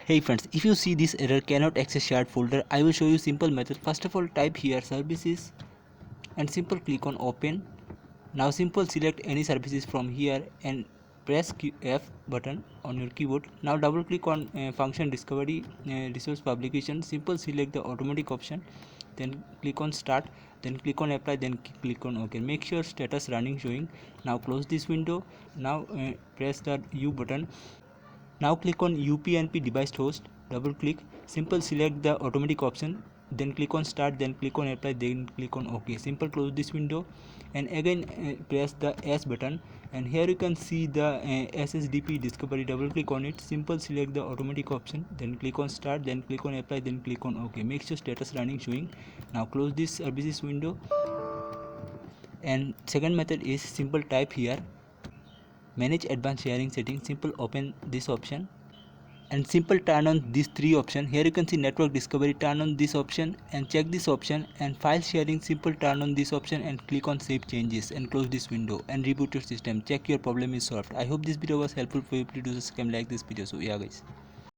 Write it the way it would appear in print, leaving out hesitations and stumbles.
Hey friends, if you see this error cannot access shared folder, I will show you simple method. First of all, type here services and simple click on open. Now simple select any services from here and press F button on your keyboard. Now double click on function discovery resource publication. Simple select the automatic option, then click on start, then click on apply, then click on OK. Make sure status running showing. Now close this window. Now press the U button. Now click on UPnP device host, double click, simple select the automatic option, then click on start, then click on apply, then click on OK. Simple close this window and again press the S button, and here you can see the SSDP discovery, double click on it, simple select the automatic option, then click on start, then click on apply, then click on OK. Make sure status running showing. Now close this services window, and second method is simple type here manage advanced sharing settings, simple open this option and simple turn on these three options. Here you can see network discovery, turn on this option and check this option, and file sharing, simple turn on this option and click on save changes and close this window and reboot your system. Check your problem is solved. I hope this video was helpful for you. Please do subscribe, like this video. So yeah guys.